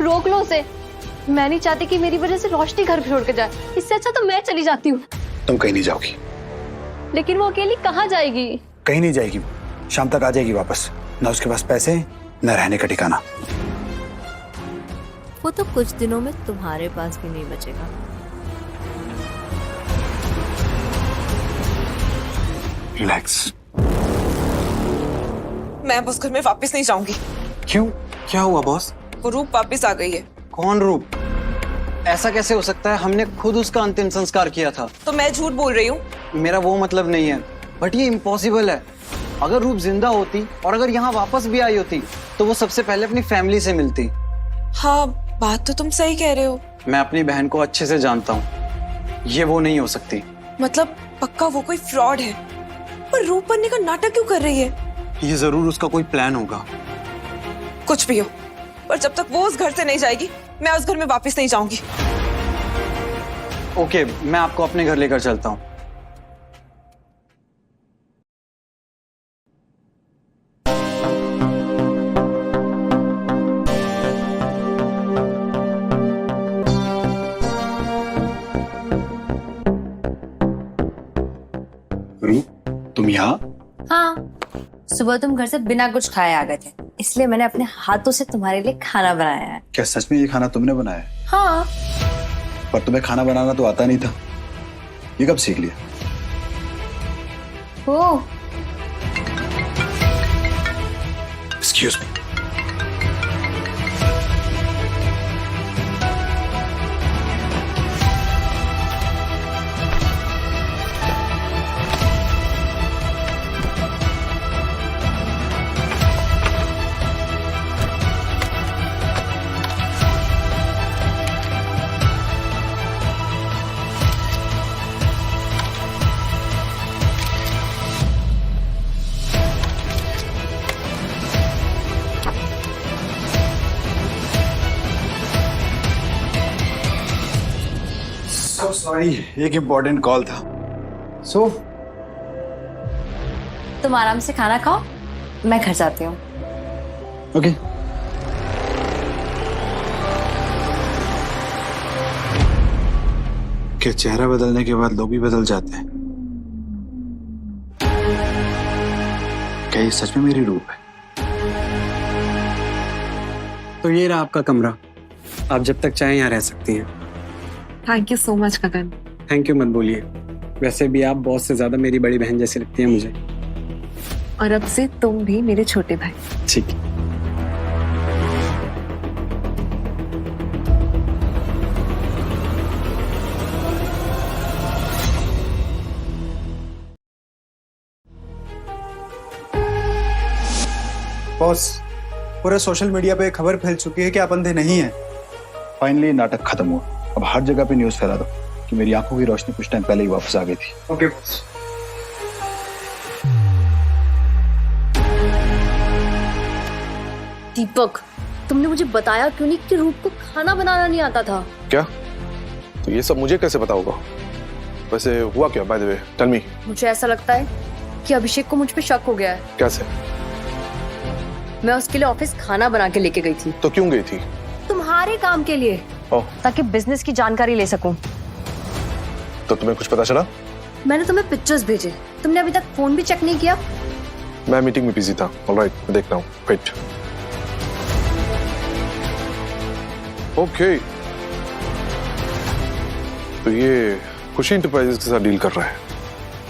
रोक लो उसे। मैं नहीं चाहती कि मेरी वजह से रोशनी घर छोड़ के जाए। इससे अच्छा तो मैं चली जाती हूँ। तुम कहीं नहीं जाओगी। लेकिन वो अकेली कहाँ जाएगी? कहीं नहीं जाएगी, शाम तक आ जाएगी वापस। ना उसके पास पैसे न रहने का ठिकाना। वो तो कुछ दिनों में तुम्हारे पास भी नहीं बचेगा। रिलैक्स। मैं बस घर में वापस नहीं जाऊंगी। क्यों? क्या हुआ बॉस? वो रूप वापस आ गई है। कौन रूप? ऐसा कैसे हो सकता है? हमने खुद उसका अंतिम संस्कार किया था। तो मैं झूठ बोल रही हूँ? मेरा वो मतलब नहीं है, बट ये इम्पॉसिबल है। अगर रूप जिंदा होती और अगर यहाँ वापस भी आई होती तो वो सबसे पहले अपनी फैमिली से मिलती। हाँ, बात तो तुम सही कह रहे हो। मैं अपनी बहन को अच्छे से जानता हूँ, ये वो नहीं हो सकती। मतलब पक्का वो कोई फ्रॉड है। पर रूप बनने का नाटक क्यों कर रही है? ये जरूर उसका कोई प्लान होगा। कुछ भी हो, पर जब तक वो उस घर से नहीं जाएगी मैं उस घर में वापस नहीं जाऊंगी। ओके, मैं आपको अपने घर लेकर चलता हूँ। रूप, तुम यहाँ? हाँ, सुबह तुम घर से बिना कुछ खाए आ गए थे, इसलिए मैंने अपने हाथों से तुम्हारे लिए खाना बनाया है। क्या सच में ये खाना तुमने बनाया है? हाँ। पर तुम्हें खाना बनाना तो आता नहीं था, ये कब सीख लिया? ओ, एक्सक्यूज मी। सॉरी, एक इम्पोर्टेंट कॉल था। सो तुम आराम से खाना खाओ, मैं घर जाती हूँ। ओके। क्या चेहरा बदलने के बाद लोग भी बदल जाते हैं? क्या ये सच में मेरी रूप है? तो ये रहा आपका कमरा, आप जब तक चाहें यहाँ रह सकती हैं। Thank you so much Gagan. Thank you मत बोलिए, वैसे भी आप बॉस से ज्यादा मेरी बड़ी बहन जैसी लगती हैं मुझे। और अब से तुम भी मेरे छोटे भाई। ठीक है। बॉस, पूरे सोशल मीडिया पे खबर फैल चुकी है कि आप अंधे नहीं हैं। फाइनली नाटक खत्म हुआ। अब हर जगह पे न्यूज़ फैला दो कि मेरी आंखों की रोशनी कुछ टाइम पहले ही वापस आ गई थी। Okay boss. दीपक, तुमने मुझे बताया क्यों नहीं कि रूप को खाना बनाना नहीं आता था? क्या? तो ये सब मुझे कैसे पता होगा? वैसे हुआ क्या? By the way, tell me. मुझे ऐसा लगता है कि अभिषेक को मुझ पे शक हो गया है। कैसे? मैं उसके लिए ऑफिस खाना बना के लेके गई थी। तो क्यों गई थी? तुम्हारे काम के लिए, ओह, ताकि बिजनेस की जानकारी ले सकूं। तो तुम्हें कुछ पता चला? मैंने तुम्हें पिक्चर्स भेजे, तुमने अभी तक फोन भी चेक नहीं किया। मैं मीटिंग में बिजी था। ऑलराइट, मैं देखता हूँ। वेट। ओके, तो ये खुशी इंटरप्राइजेस के साथ डील कर रहा है।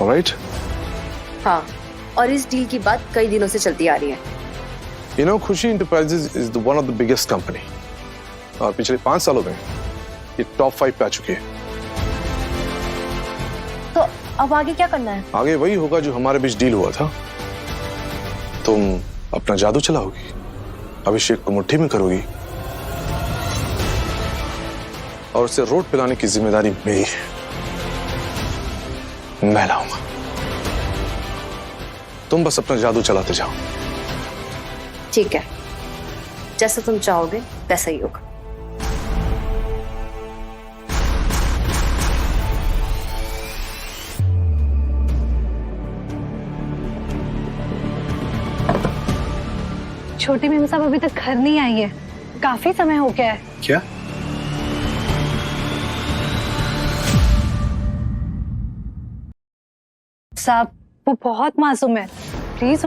ऑलराइट। हाँ, और इस डील की बात कई दिनों से चलती आ रही है। You know, खुशी enterprises is the one of the biggest company, और पिछले 5 सालों में ये टॉप 5 पे आ चुकी है। तो अब आगे क्या करना है? आगे वही होगा जो हमारे बीच डील हुआ था। तुम अपना जादू चलाओगी, अभिषेक को मुट्ठी में करोगी, और उसे रोड पे लाने की जिम्मेदारी मेरी, मैं लाऊंगा। तुम बस अपना जादू चलाते जाओ। ठीक है, जैसा तुम चाहोगे वैसा ही होगा। छोटी मेम साहब अभी तक घर नहीं आई है। काफी समय हो गया है। क्या? साहब वो बहुत मासूम है, प्लीज